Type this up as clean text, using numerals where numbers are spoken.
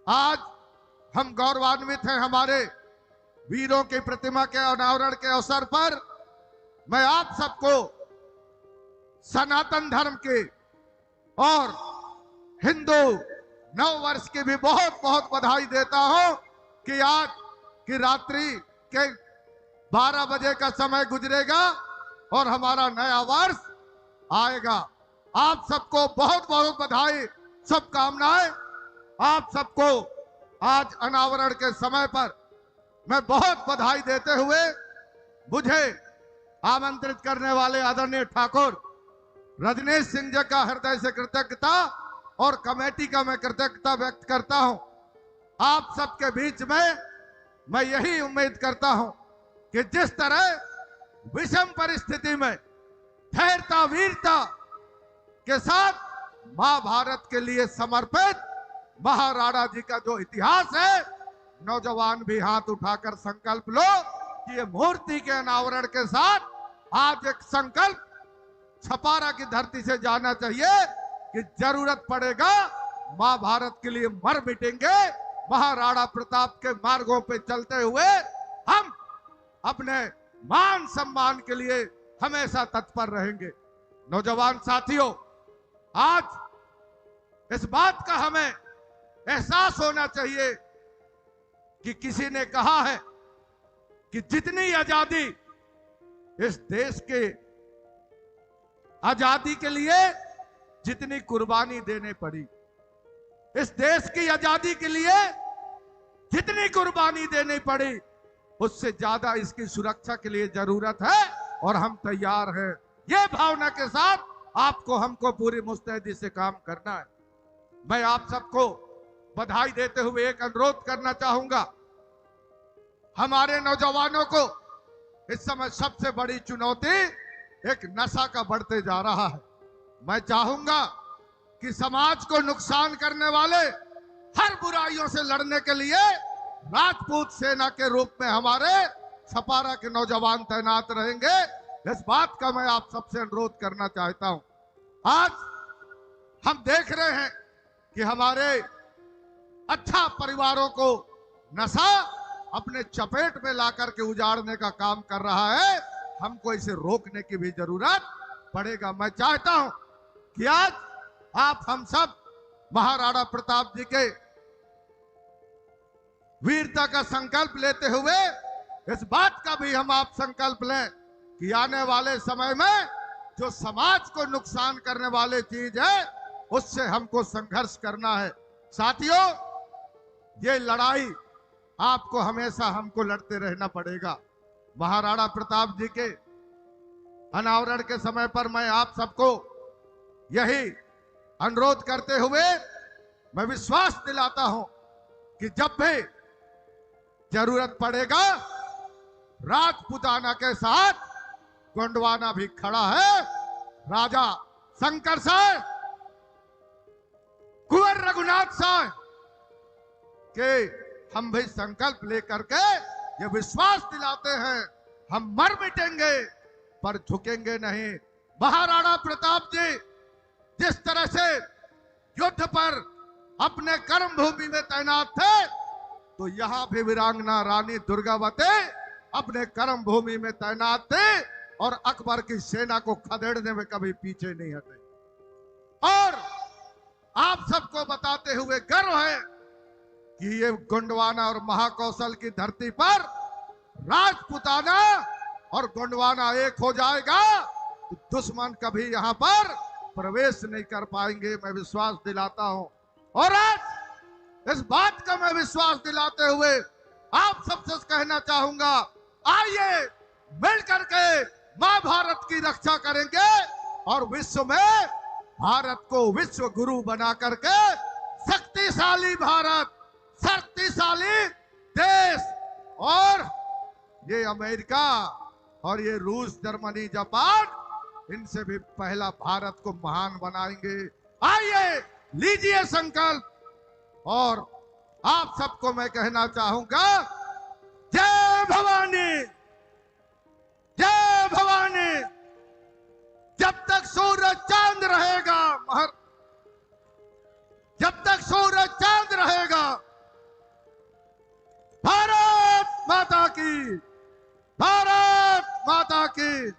आज हम गौरवान्वित हैं हमारे वीरों की प्रतिमा के अनावरण के अवसर पर। मैं आप सबको सनातन धर्म के और हिंदू नव वर्ष की भी बहुत बहुत बधाई देता हूं कि आज की रात्रि के 12 बजे का समय गुजरेगा और हमारा नया वर्ष आएगा। आप सबको बहुत बहुत बधाई, शुभकामनाएं। आप सबको आज अनावरण के समय पर मैं बहुत बधाई देते हुए मुझे आमंत्रित करने वाले आदरणीय ठाकुर रजनीश सिंह जी का हृदय से कृतज्ञता और कमेटी का मैं कृतज्ञता व्यक्त करता हूं। आप सबके बीच में मैं यही उम्मीद करता हूं कि जिस तरह विषम परिस्थिति में धैर्यता वीरता के साथ महाभारत के लिए समर्पित महाराणा जी का जो इतिहास है, नौजवान भी हाथ उठाकर संकल्प लो कि ये मूर्ति के अनावरण के साथ आज एक संकल्प छपारा की धरती से जाना चाहिए कि जरूरत पड़ेगा महाभारत के लिए मर मिटेंगे। महाराणा प्रताप के मार्गों पे चलते हुए हम अपने मान सम्मान के लिए हमेशा तत्पर रहेंगे। नौजवान साथियों, आज इस बात का हमें एहसास होना चाहिए कि किसी ने कहा है कि जितनी आजादी इस देश के आजादी के लिए जितनी कुर्बानी देने पड़ी, इस देश की आजादी के लिए जितनी कुर्बानी देनी पड़ी, उससे ज्यादा इसकी सुरक्षा के लिए जरूरत है और हम तैयार हैं। ये भावना के साथ आपको हमको पूरी मुस्तैदी से काम करना है। मैं आप सबको बधाई देते हुए एक अनुरोध करना चाहूंगा। हमारे नौजवानों को इस समय सबसे बड़ी चुनौती एक नशा का बढ़ते जा रहा है। मैं चाहूंगा कि समाज को नुकसान करने वाले हर बुराइयों से लड़ने के लिए राजपूत सेना के रूप में हमारे छपारा के नौजवान तैनात रहेंगे। इस बात का मैं आप सबसे अनुरोध करना चाहता हूं। आज हम देख रहे हैं कि हमारे अच्छा परिवारों को नशा अपने चपेट में लाकर के उजाड़ने का काम कर रहा है। हमको इसे रोकने की भी जरूरत पड़ेगा। मैं चाहता हूं कि आज आप हम सब महाराणा प्रताप जी के वीरता का संकल्प लेते हुए इस बात का भी हम आप संकल्प लें कि आने वाले समय में जो समाज को नुकसान करने वाले चीज है उससे हमको संघर्ष करना है। साथियों, ये लड़ाई आपको हमेशा हमको लड़ते रहना पड़ेगा। महाराणा प्रताप जी के अनावरण के समय पर मैं आप सबको यही अनुरोध करते हुए मैं विश्वास दिलाता हूं कि जब भी जरूरत पड़ेगा राजपूताना के साथ गोंडवाना भी खड़ा है। राजा शंकर साहब, कुंवर रघुनाथ साहब के हम भी संकल्प लेकर के ये विश्वास दिलाते हैं, हम मर मिटेंगे पर झुकेंगे नहीं। महाराणा प्रताप जी जिस तरह से युद्ध पर अपने कर्म भूमि में तैनात थे, तो यहां भी वीरांगना रानी दुर्गावती अपने कर्म भूमि में तैनात थे और अकबर की सेना को खदेड़ने में कभी पीछे नहीं हटे। और आप सबको बताते हुए गर्व है कि ये गोंडवाना और महाकौशल की धरती पर राजपूताना और गोंडवाना एक हो जाएगा तो दुश्मन कभी यहां पर प्रवेश नहीं कर पाएंगे। मैं विश्वास दिलाता हूं और आज इस बात का मैं विश्वास दिलाते हुए आप सबसे कहना चाहूंगा, आइए मिलकर के मां भारत की रक्षा करेंगे और विश्व में भारत को विश्व गुरु बना करके शक्तिशाली भारत, शक्तिशाली देश और ये अमेरिका और ये रूस, जर्मनी, जापान, इनसे भी पहला भारत को महान बनाएंगे। आइए लीजिए संकल्प। और आप सबको मैं कहना चाहूंगा, जय भवानी, जय भवानी। जब तक सूरज चांद रहेगा, जब तक सूरज चांद रहेगा माता की, भारत माता की।